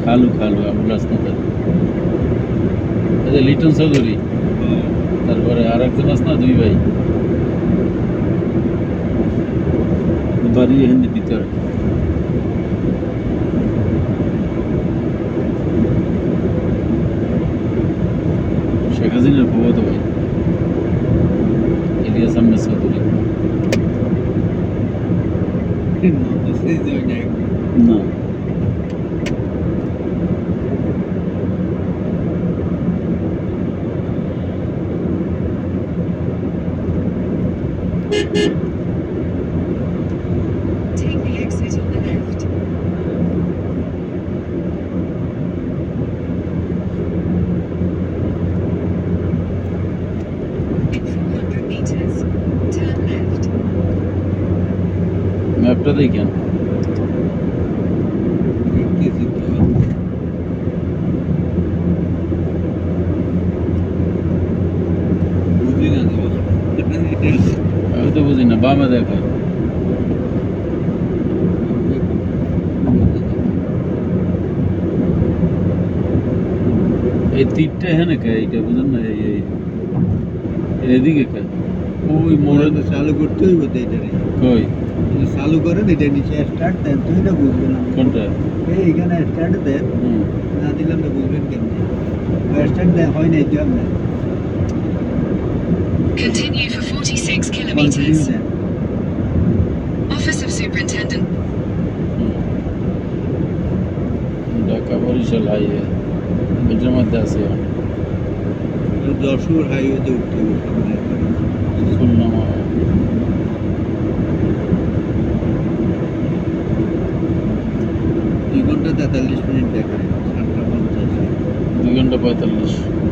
খালু খালু আবুল হাসনাত এই যে লিটন চৌধুরী তারপরে আর একজন আছে না দুই ভাই বাড়ি এখানে ভিতরে শেখ হাসিনার প্রভাত ভাই ইলিয়াস আহমেদ চৌধুরী না Take the exit on the left. In 400 meters, turn left. ম্যাপটা দেখেন আমি তো বুঝি না বামে দেখো এই তীরটা এখানে কে এইটা বুঝেন না এই এদিকে কে ওই মোড়ে তো চালু করতে হইব তো এটারে কই চালু করেন এটা নিচে স্টার্ট দেন তুই না বুঝবেন না কোনটা এইখানে স্টার্ট দেন হুম না দিলাম না বুঝবেন কেমনি স্টার্ট দেন হয় না এটা আপনার Continue for 46 continue kilometers. Then Office of Superintendent. Dhaka Barishal highway এটার মধ্যে আছে যশোর হাইওয়েতে উঠতে হবে সামনে খুলনামা 2 ঘন্টা 43 মিনিট দেখায় 7:50 2 ঘন্টা 45